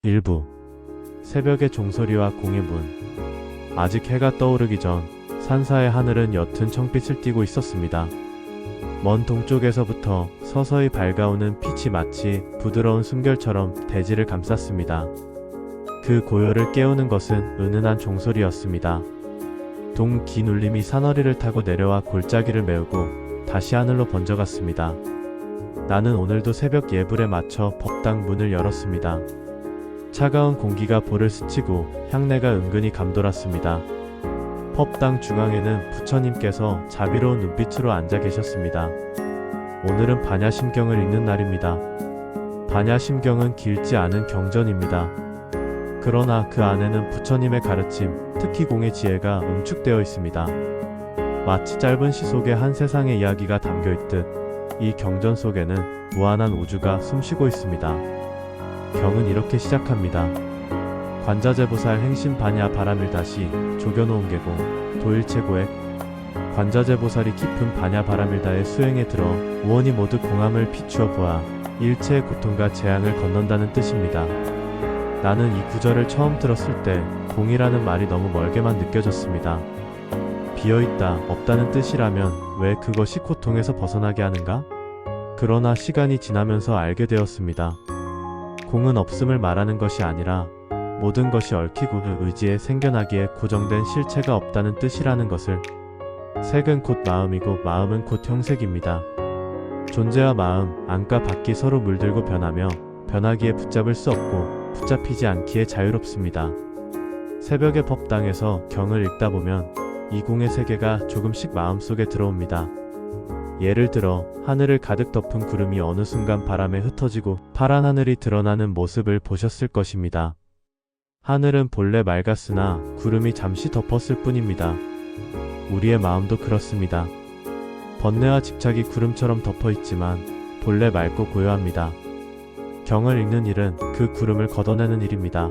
일부 새벽의 종소리와 공의 문. 아직 해가 떠오르기 전 산사의 하늘은 옅은 청빛을 띠고 있었습니다. 먼 동쪽에서부터 서서히 밝아오는 빛이 마치 부드러운 숨결처럼 대지를 감쌌습니다. 그 고요를 깨우는 것은 은은한 종소리였습니다. 동 긴 울림이 산허리를 타고 내려와 골짜기를 메우고 다시 하늘로 번져갔습니다. 나는 오늘도 새벽 예불에 맞춰 법당 문을 열었습니다. 차가운 공기가 볼을 스치고 향내가 은근히 감돌았습니다. 법당 중앙에는 부처님께서 자비로운 눈빛으로 앉아 계셨습니다. 오늘은 반야심경을 읽는 날입니다. 반야심경은 길지 않은 경전입니다. 그러나 그 안에는 부처님의 가르침, 특히 공의 지혜가 응축되어 있습니다. 마치 짧은 시 속에 한 세상의 이야기가 담겨있듯 이 경전 속에는 무한한 우주가 숨쉬고 있습니다. 경은 이렇게 시작합니다. 관자재보살 행신 반야 바라밀다시 조견호음 계공 도일체고액. 관자재보살이 깊은 반야 바라밀다의 수행에 들어 우원이 모두 공함을 비추어 보아 일체의 고통과 재앙을 건넌다는 뜻입니다. 나는 이 구절을 처음 들었을 때 공이라는 말이 너무 멀게만 느껴졌습니다. 비어있다, 없다는 뜻이라면 왜 그것이 고통에서 벗어나게 하는가? 그러나 시간이 지나면서 알게 되었습니다. 공은 없음을 말하는 것이 아니라 모든 것이 얽히고 그 의지에 생겨나기에 고정된 실체가 없다는 뜻이라는 것을. 색은 곧 마음이고 마음은 곧 형색입니다. 존재와 마음, 안과 밖이 서로 물들고 변하며 변하기에 붙잡을 수 없고 붙잡히지 않기에 자유롭습니다. 새벽의 법당에서 경을 읽다 보면 이 공의 세계가 조금씩 마음속에 들어옵니다. 예를 들어 하늘을 가득 덮은 구름이 어느 순간 바람에 흩어지고 파란 하늘이 드러나는 모습을 보셨을 것입니다. 하늘은 본래 맑았으나 구름이 잠시 덮었을 뿐입니다. 우리의 마음도 그렇습니다. 번뇌와 집착이 구름처럼 덮어 있지만 본래 맑고 고요합니다. 경을 읽는 일은 그 구름을 걷어내는 일입니다.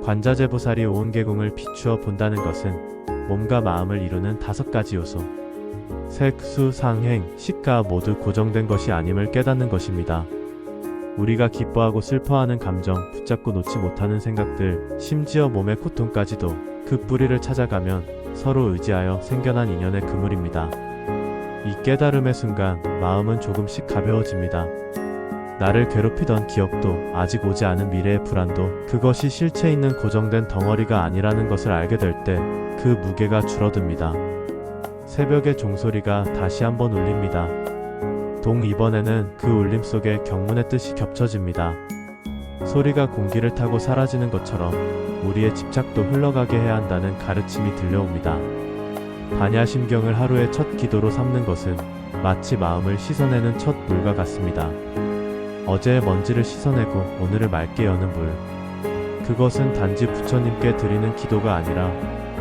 관자재보살이 오은계공을 비추어 본다는 것은 몸과 마음을 이루는 5가지 요소. 색, 수, 상, 행, 식가 모두 고정된 것이 아님을 깨닫는 것입니다. 우리가 기뻐하고 슬퍼하는 감정, 붙잡고 놓지 못하는 생각들, 심지어 몸의 고통까지도 그 뿌리를 찾아가면 서로 의지하여 생겨난 인연의 그물입니다. 이 깨달음의 순간 마음은 조금씩 가벼워집니다. 나를 괴롭히던 기억도 아직 오지 않은 미래의 불안도 그것이 실체 있는 고정된 덩어리가 아니라는 것을 알게 될 때 그 무게가 줄어듭니다. 새벽의 종소리가 다시 한번 울립니다. 이번에는 그 울림 속에 경문의 뜻이 겹쳐집니다. 소리가 공기를 타고 사라지는 것처럼 우리의 집착도 흘러가게 해야 한다는 가르침이 들려옵니다. 반야심경을 하루의 첫 기도로 삼는 것은 마치 마음을 씻어내는 첫 물과 같습니다. 어제의 먼지를 씻어내고 오늘을 맑게 여는 물. 그것은 단지 부처님께 드리는 기도가 아니라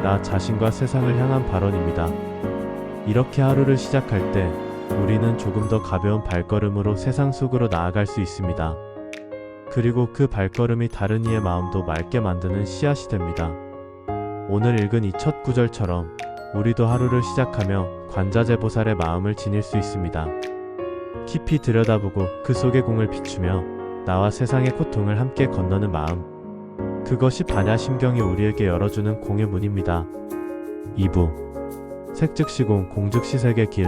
나 자신과 세상을 향한 발언입니다. 이렇게 하루를 시작할 때 우리는 조금 더 가벼운 발걸음으로 세상 속으로 나아갈 수 있습니다. 그리고 그 발걸음이 다른 이의 마음도 맑게 만드는 씨앗이 됩니다. 오늘 읽은 이 첫 구절처럼 우리도 하루를 시작하며 관자재보살의 마음을 지닐 수 있습니다. 깊이 들여다보고 그 속의 공을 비추며 나와 세상의 고통을 함께 건너는 마음. 그것이 반야심경이 우리에게 열어주는 공의 문입니다. 2부 색즉시공 공즉시색의 길.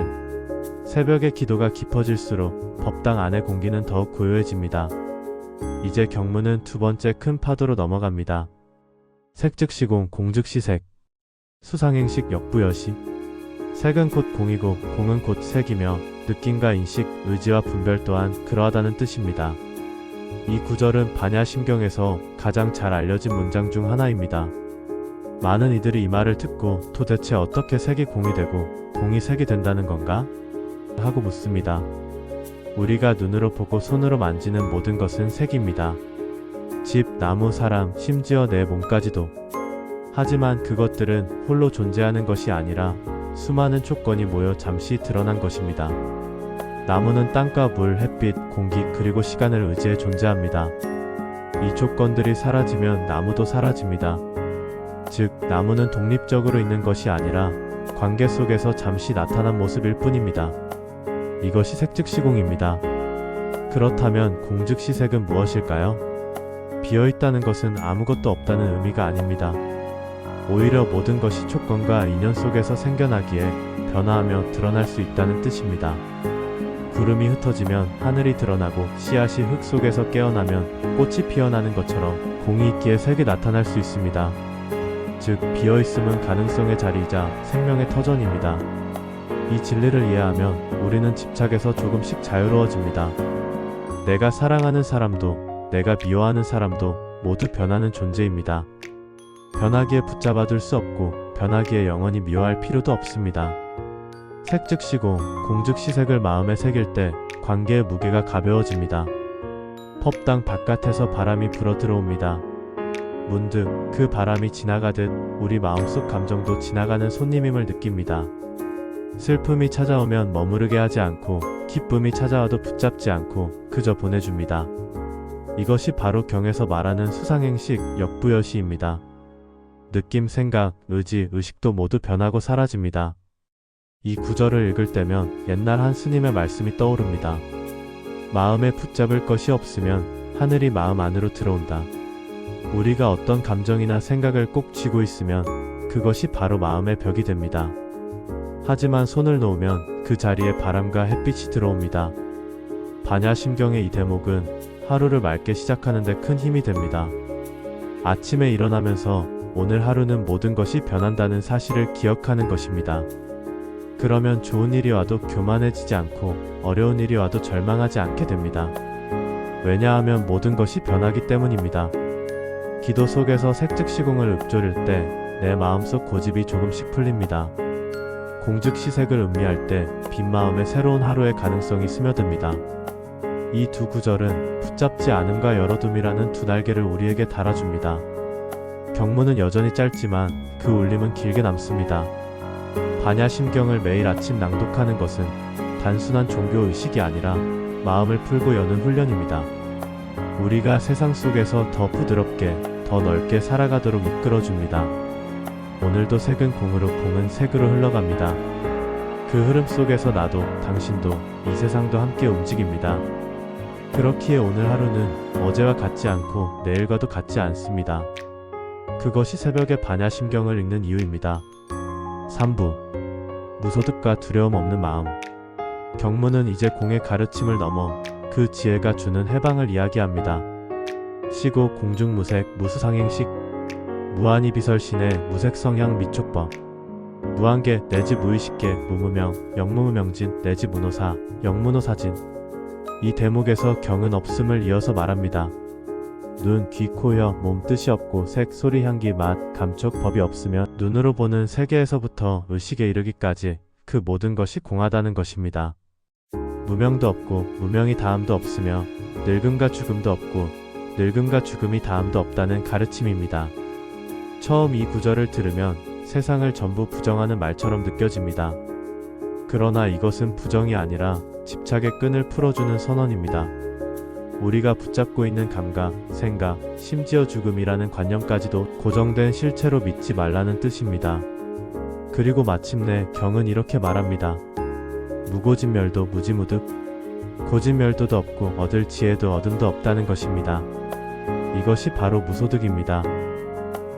새벽의 기도가 깊어질수록 법당 안의 공기는 더욱 고요해집니다. 이제 경문은 두 번째 큰 파도로 넘어갑니다. 색즉시공 공즉시색. 수상행식 역부여시. 색은 곧 공이고 공은 곧 색이며 느낌과 인식, 의지와 분별 또한 그러하다는 뜻입니다. 이 구절은 반야심경에서 가장 잘 알려진 문장 중 하나입니다. 많은 이들이 이 말을 듣고 도대체 어떻게 색이 공이 되고 공이 색이 된다는 건가? 하고 묻습니다. 우리가 눈으로 보고 손으로 만지는 모든 것은 색입니다. 집, 나무, 사람, 심지어 내 몸까지도. 하지만 그것들은 홀로 존재하는 것이 아니라 수많은 조건이 모여 잠시 드러난 것입니다. 나무는 땅과 물, 햇빛, 공기 그리고 시간을 의지해 존재합니다. 이 조건들이 사라지면 나무도 사라집니다. 즉, 나무는 독립적으로 있는 것이 아니라 관계 속에서 잠시 나타난 모습일 뿐입니다. 이것이 색즉시공입니다. 그렇다면 공즉시색은 무엇일까요? 비어있다는 것은 아무것도 없다는 의미가 아닙니다. 오히려 모든 것이 조건과 인연 속에서 생겨나기에 변화하며 드러날 수 있다는 뜻입니다. 구름이 흩어지면 하늘이 드러나고 씨앗이 흙 속에서 깨어나면 꽃이 피어나는 것처럼 공이 있기에 색이 나타날 수 있습니다. 즉, 비어있음은 가능성의 자리이자 생명의 터전입니다. 이 진리를 이해하면 우리는 집착에서 조금씩 자유로워집니다. 내가 사랑하는 사람도 내가 미워하는 사람도 모두 변하는 존재입니다. 변하기에 붙잡아둘 수 없고 변하기에 영원히 미워할 필요도 없습니다. 색 즉시 공, 공 즉시 색을 마음에 새길 때 관계의 무게가 가벼워집니다. 법당 바깥에서 바람이 불어 들어옵니다. 문득 그 바람이 지나가듯 우리 마음속 감정도 지나가는 손님임을 느낍니다. 슬픔이 찾아오면 머무르게 하지 않고 기쁨이 찾아와도 붙잡지 않고 그저 보내줍니다. 이것이 바로 경에서 말하는 수상행식, 역부여시입니다. 느낌, 생각, 의지, 의식도 모두 변하고 사라집니다. 이 구절을 읽을 때면 옛날 한 스님의 말씀이 떠오릅니다. 마음에 붙잡을 것이 없으면 하늘이 마음 안으로 들어온다. 우리가 어떤 감정이나 생각을 꼭 쥐고 있으면 그것이 바로 마음의 벽이 됩니다. 하지만 손을 놓으면 그 자리에 바람과 햇빛이 들어옵니다. 반야심경의 이 대목은 하루를 맑게 시작하는 데 큰 힘이 됩니다. 아침에 일어나면서 오늘 하루는 모든 것이 변한다는 사실을 기억하는 것입니다. 그러면 좋은 일이 와도 교만해지지 않고 어려운 일이 와도 절망하지 않게 됩니다. 왜냐하면 모든 것이 변하기 때문입니다. 기도 속에서 색즉시공을 읊조릴 때 내 마음속 고집이 조금씩 풀립니다. 공즉시색을 음미할 때 빈 마음에 새로운 하루의 가능성이 스며듭니다. 이 두 구절은 붙잡지 않음과 열어둠이라는 두 날개를 우리에게 달아줍니다. 경문은 여전히 짧지만 그 울림은 길게 남습니다. 반야심경을 매일 아침 낭독하는 것은 단순한 종교의식이 아니라 마음을 풀고 여는 훈련입니다. 우리가 세상 속에서 더 부드럽게, 더 넓게 살아가도록 이끌어줍니다. 오늘도 색은 공으로, 공은 색으로 흘러갑니다. 그 흐름 속에서 나도, 당신도, 이 세상도 함께 움직입니다. 그렇기에 오늘 하루는 어제와 같지 않고 내일과도 같지 않습니다. 그것이 새벽에 반야심경을 읽는 이유입니다. 3부 무소득과 두려움 없는 마음. 경문은 이제 공의 가르침을 넘어 그 지혜가 주는 해방을 이야기합니다. 시고 공중무색 무수상행식 무한히 비설신의 무색성향 미촉법 무한계 내지 무의식계 무무명 영무무명진 내지 문호사 영문호사진. 이 대목에서 경은 없음을 이어서 말합니다. 눈, 귀, 코, 혀, 몸 뜻이 없고 색, 소리, 향기, 맛, 감촉, 법이 없으면 눈으로 보는 세계에서부터 의식에 이르기까지 그 모든 것이 공하다는 것입니다. 무명도 없고 무명이 다음도 없으며 늙음과 죽음도 없고 늙음과 죽음이 다음도 없다는 가르침입니다. 처음 이 구절을 들으면 세상을 전부 부정하는 말처럼 느껴집니다. 그러나 이것은 부정이 아니라 집착의 끈을 풀어주는 선언입니다. 우리가 붙잡고 있는 감각, 생각, 심지어 죽음이라는 관념까지도 고정된 실체로 믿지 말라는 뜻입니다. 그리고 마침내 경은 이렇게 말합니다. 무고진멸도 무지무득 고진멸도도 없고 얻을 지혜도 얻음도 없다는 것입니다. 이것이 바로 무소득입니다.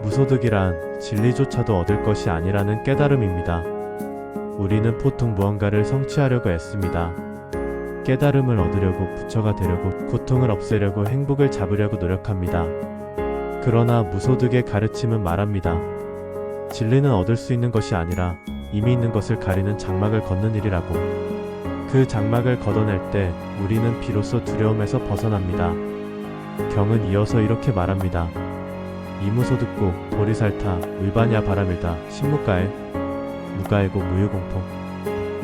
무소득이란 진리조차도 얻을 것이 아니라는 깨달음입니다. 우리는 보통 무언가를 성취하려고 애씁니다. 깨달음을 얻으려고, 부처가 되려고, 고통을 없애려고, 행복을 잡으려고 노력합니다. 그러나 무소득의 가르침은 말합니다. 진리는 얻을 수 있는 것이 아니라 이미 있는 것을 가리는 장막을 걷는 일이라고. 그 장막을 걷어낼 때 우리는 비로소 두려움에서 벗어납니다. 경은 이어서 이렇게 말합니다. 이무소득고 보리살타 의반야 바라밀다 신무가에 무가에고 무유공포.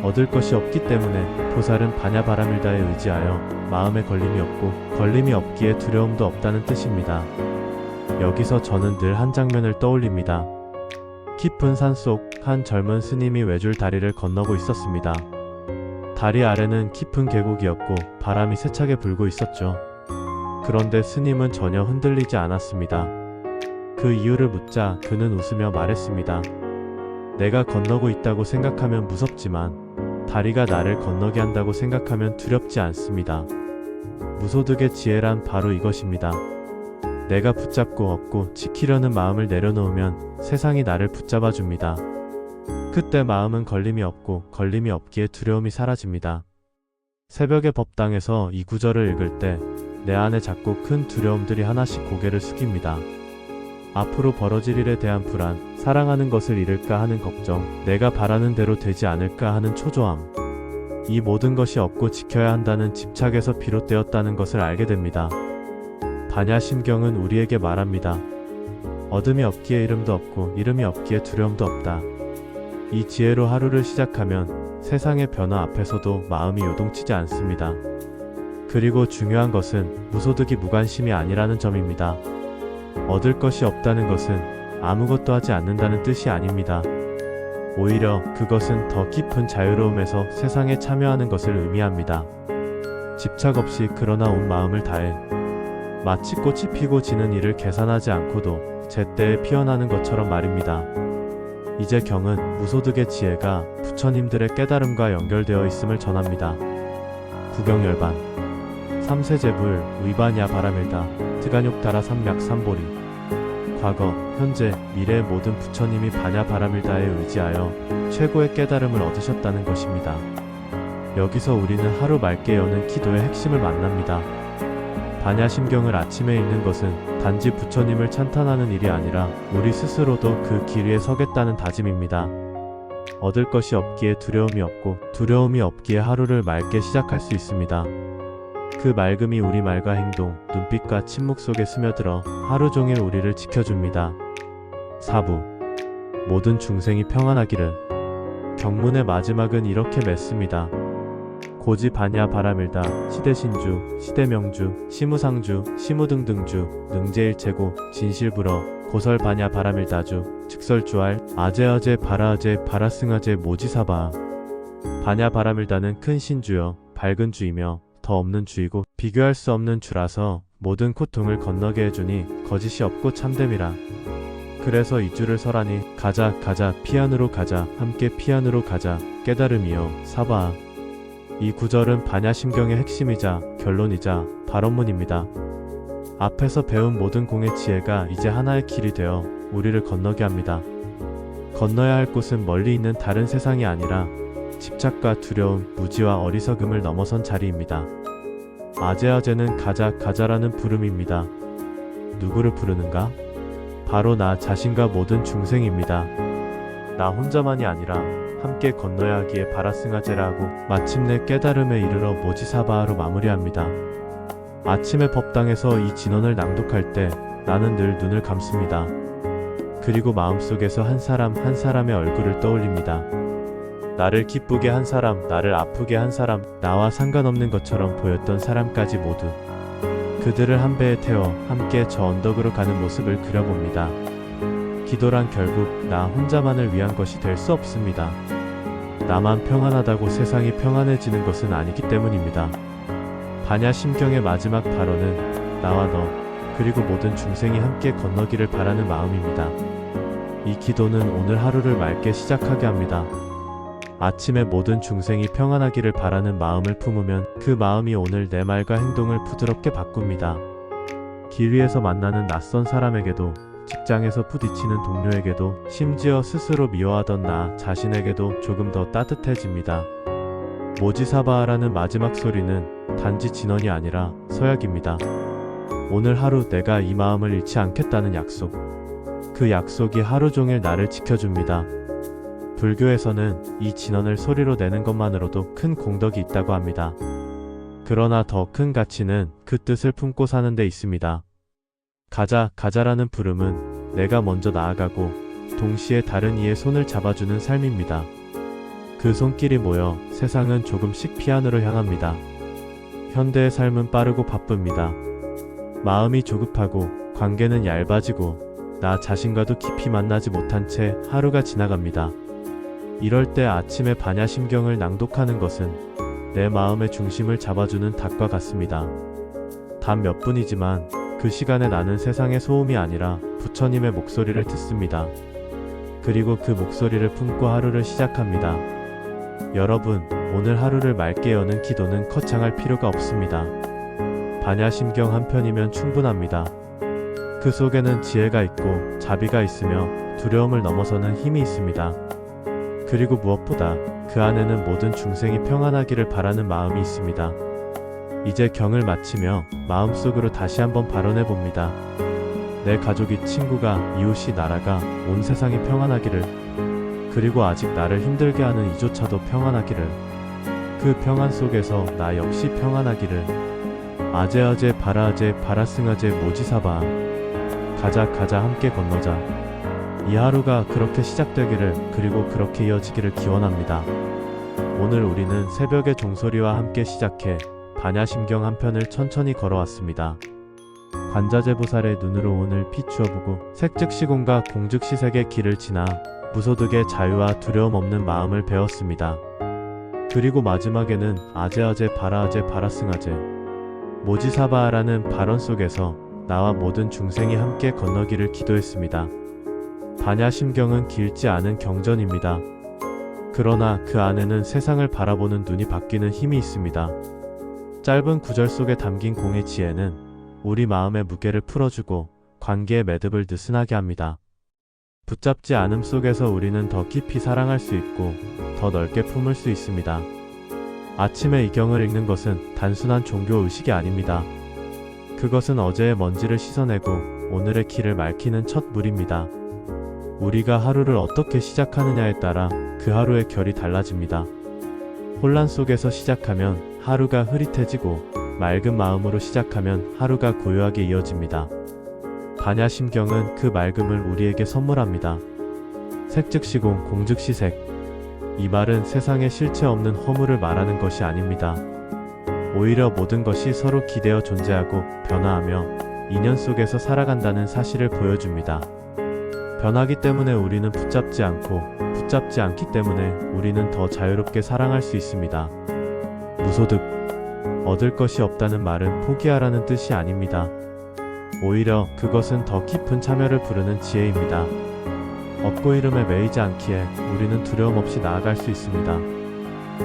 얻을 것이 없기 때문에 보살은 반야 바라밀다에 의지하여 마음에 걸림이 없고 걸림이 없기에 두려움도 없다는 뜻입니다. 여기서 저는 늘 한 장면을 떠올립니다. 깊은 산속 한 젊은 스님이 외줄 다리를 건너고 있었습니다. 다리 아래는 깊은 계곡이었고 바람이 세차게 불고 있었죠. 그런데 스님은 전혀 흔들리지 않았습니다. 그 이유를 묻자 그는 웃으며 말했습니다. 내가 건너고 있다고 생각하면 무섭지만 다리가 나를 건너게 한다고 생각하면 두렵지 않습니다. 무소득의 지혜란 바로 이것입니다. 내가 붙잡고 업고 지키려는 마음을 내려놓으면 세상이 나를 붙잡아 줍니다. 그때 마음은 걸림이 없고 걸림이 없기에 두려움이 사라집니다. 새벽의 법당에서 이 구절을 읽을 때 내 안에 작고 큰 두려움들이 하나씩 고개를 숙입니다. 앞으로 벌어질 일에 대한 불안, 사랑하는 것을 잃을까 하는 걱정, 내가 바라는 대로 되지 않을까 하는 초조함. 이 모든 것이 없고 지켜야 한다는 집착에서 비롯되었다는 것을 알게 됩니다. 반야심경은 우리에게 말합니다. 어둠이 없기에 이름도 없고 이름이 없기에 두려움도 없다. 이 지혜로 하루를 시작하면 세상의 변화 앞에서도 마음이 요동치지 않습니다. 그리고 중요한 것은 무소득이 무관심이 아니라는 점입니다. 얻을 것이 없다는 것은 아무것도 하지 않는다는 뜻이 아닙니다. 오히려 그것은 더 깊은 자유로움에서 세상에 참여하는 것을 의미합니다. 집착 없이 그러나 온 마음을 다해 마치 꽃이 피고 지는 일을 계산하지 않고도 제때에 피어나는 것처럼 말입니다. 이제 경은 무소득의 지혜가 부처님들의 깨달음과 연결되어 있음을 전합니다. 구경열반 삼세제불 위반야 바라밀다 트간욕다라 삼맥삼보리. 과거, 현재, 미래의 모든 부처님이 반야 바라밀다에 의지하여 최고의 깨달음을 얻으셨다는 것입니다. 여기서 우리는 하루 맑게 여는 기도의 핵심을 만납니다. 반야심경을 아침에 읽는 것은 단지 부처님을 찬탄하는 일이 아니라 우리 스스로도 그 길 위에 서겠다는 다짐입니다. 얻을 것이 없기에 두려움이 없고 두려움이 없기에 하루를 맑게 시작할 수 있습니다. 그 맑음이 우리 말과 행동, 눈빛과 침묵 속에 스며들어 하루 종일 우리를 지켜줍니다. 4부 모든 중생이 평안하기를. 경문의 마지막은 이렇게 맺습니다. 고지 반야 바라밀다 시대신주 시대명주 시무상주 시무등등주 능제일체고 진실불어 고설 반야 바라밀다주 즉설주알 아제아제 바라아제 바라승아제 모지사바. 반야 바라밀다는 큰 신주여 밝은 주이며 더 없는 주이고 비교할 수 없는 주라서 모든 고통을 건너게 해주니 거짓이 없고 참됨이라. 그래서 이 주를 설하니 가자 가자 피안으로 가자 함께 피안으로 가자 깨달음이여 사바. 이 구절은 반야심경의 핵심이자 결론이자 발언문입니다. 앞에서 배운 모든 공의 지혜가 이제 하나의 길이 되어 우리를 건너게 합니다. 건너야 할 곳은 멀리 있는 다른 세상이 아니라 집착과 두려움, 무지와 어리석음을 넘어선 자리입니다. 아제아제는 가자 가자라는 부름입니다. 누구를 부르는가? 바로 나 자신과 모든 중생입니다. 나 혼자만이 아니라 함께 건너야 하기에 바라승아제라 하고 마침내 깨달음에 이르러 모지사바하로 마무리합니다. 아침의 법당에서 이 진언을 낭독할 때 나는 늘 눈을 감습니다. 그리고 마음속에서 한 사람 한 사람의 얼굴을 떠올립니다. 나를 기쁘게 한 사람, 나를 아프게 한 사람, 나와 상관없는 것처럼 보였던 사람까지 모두 그들을 한 배에 태워 함께 저 언덕으로 가는 모습을 그려봅니다. 기도란 결국 나 혼자만을 위한 것이 될 수 없습니다. 나만 평안하다고 세상이 평안해지는 것은 아니기 때문입니다. 반야심경의 마지막 발언은 나와 너 그리고 모든 중생이 함께 건너기를 바라는 마음입니다. 이 기도는 오늘 하루를 맑게 시작하게 합니다. 아침에 모든 중생이 평안하기를 바라는 마음을 품으면 그 마음이 오늘 내 말과 행동을 부드럽게 바꿉니다. 길 위에서 만나는 낯선 사람에게도, 직장에서 부딪히는 동료에게도, 심지어 스스로 미워하던 나 자신에게도 조금 더 따뜻해집니다. 모지사바라는 마지막 소리는 단지 진언이 아니라 서약입니다. 오늘 하루 내가 이 마음을 잃지 않겠다는 약속. 그 약속이 하루 종일 나를 지켜줍니다. 불교에서는 이 진언을 소리로 내는 것만으로도 큰 공덕이 있다고 합니다. 그러나 더 큰 가치는 그 뜻을 품고 사는 데 있습니다. 가자, 가자라는 부름은 내가 먼저 나아가고 동시에 다른 이의 손을 잡아주는 삶입니다. 그 손길이 모여 세상은 조금씩 피안으로 향합니다. 현대의 삶은 빠르고 바쁩니다. 마음이 조급하고 관계는 얇아지고 나 자신과도 깊이 만나지 못한 채 하루가 지나갑니다. 이럴 때 아침에 반야심경을 낭독하는 것은 내 마음의 중심을 잡아주는 닭과 같습니다. 단 몇 분이지만 그 시간에 나는 세상의 소음이 아니라 부처님의 목소리를 듣습니다. 그리고 그 목소리를 품고 하루를 시작합니다. 여러분, 오늘 하루를 맑게 여는 기도는 거창할 필요가 없습니다. 반야심경 한 편이면 충분합니다. 그 속에는 지혜가 있고 자비가 있으며 두려움을 넘어서는 힘이 있습니다. 그리고 무엇보다 그 안에는 모든 중생이 평안하기를 바라는 마음이 있습니다. 이제 경을 마치며 마음속으로 다시 한번 발언해 봅니다. 내 가족이, 친구가, 이웃이, 나라가, 온 세상이 평안하기를, 그리고 아직 나를 힘들게 하는 이조차도 평안하기를, 그 평안 속에서 나 역시 평안하기를. 아제아제 바라아제 바라승아제 모지사바. 가자 함께 건너자. 이 하루가 그렇게 시작되기를, 그리고 그렇게 이어지기를 기원합니다. 오늘 우리는 새벽의 종소리와 함께 시작해 반야심경 한 편을 천천히 걸어왔습니다. 관자재보살의 눈으로 오늘 비추어보고 색즉시공과 공즉시색의 길을 지나 무소득의 자유와 두려움 없는 마음을 배웠습니다. 그리고 마지막에는 아제아제 바라아제 바라승아제 모지사바라는 발언 속에서 나와 모든 중생이 함께 건너기를 기도했습니다. 반야심경은 길지 않은 경전입니다. 그러나 그 안에는 세상을 바라보는 눈이 바뀌는 힘이 있습니다. 짧은 구절 속에 담긴 공의 지혜는 우리 마음의 무게를 풀어주고 관계의 매듭을 느슨하게 합니다. 붙잡지 않음 속에서 우리는 더 깊이 사랑할 수 있고 더 넓게 품을 수 있습니다. 아침에 이 경을 읽는 것은 단순한 종교 의식이 아닙니다. 그것은 어제의 먼지를 씻어내고 오늘의 길을 맑히는 첫 물입니다. 우리가 하루를 어떻게 시작하느냐에 따라 그 하루의 결이 달라집니다. 혼란 속에서 시작하면 하루가 흐릿해지고 맑은 마음으로 시작하면 하루가 고요하게 이어집니다. 반야심경은 그 맑음을 우리에게 선물합니다. 색즉시공 공즉시색. 이 말은 세상에 실체 없는 허물을 말하는 것이 아닙니다. 오히려 모든 것이 서로 기대어 존재하고 변화하며 인연 속에서 살아간다는 사실을 보여줍니다. 변하기 때문에 우리는 붙잡지 않고 붙잡지 않기 때문에 우리는 더 자유롭게 사랑할 수 있습니다. 무소득. 얻을 것이 없다는 말은 포기하라는 뜻이 아닙니다. 오히려 그것은 더 깊은 참여를 부르는 지혜입니다. 얻고 이름에 매이지 않기에 우리는 두려움 없이 나아갈 수 있습니다.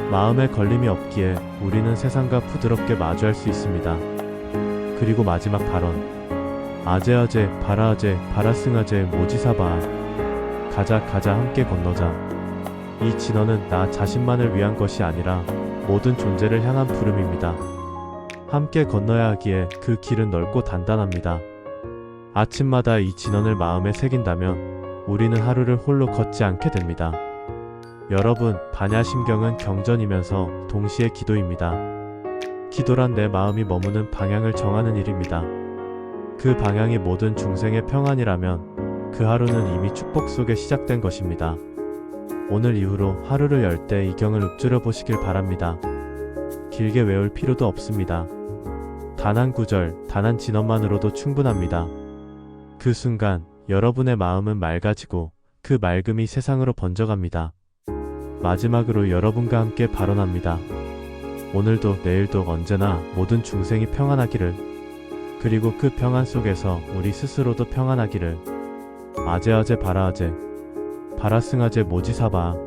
마음에 걸림이 없기에 우리는 세상과 부드럽게 마주할 수 있습니다. 그리고 마지막 발언. 아제아제 바라아제 바라승아제 모지사바. 가자 함께 건너자. 이 진언은 나 자신만을 위한 것이 아니라 모든 존재를 향한 부름입니다. 함께 건너야 하기에 그 길은 넓고 단단합니다. 아침마다 이 진언을 마음에 새긴다면 우리는 하루를 홀로 걷지 않게 됩니다. 여러분, 반야심경은 경전이면서 동시에 기도입니다. 기도란 내 마음이 머무는 방향을 정하는 일입니다. 그 방향이 모든 중생의 평안이라면 그 하루는 이미 축복 속에 시작된 것입니다. 오늘 이후로 하루를 열 때 이 경을 읊조려 보시길 바랍니다. 길게 외울 필요도 없습니다. 단 한 구절, 단 한 진언만으로도 충분합니다. 그 순간 여러분의 마음은 맑아지고 그 맑음이 세상으로 번져갑니다. 마지막으로 여러분과 함께 발언합니다. 오늘도 내일도 언제나 모든 중생이 평안하기를, 그리고 그 평안 속에서 우리 스스로도 평안하기를. 아제아제 바라아제 바라승아제 모지사바.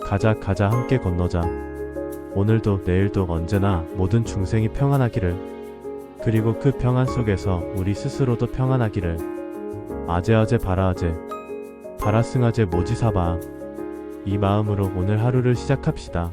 가자 함께 건너자. 오늘도 내일도 언제나 모든 중생이 평안하기를, 그리고 그 평안 속에서 우리 스스로도 평안하기를. 아제아제 바라아제 바라승아제 모지사바. 이 마음으로 오늘 하루를 시작합시다.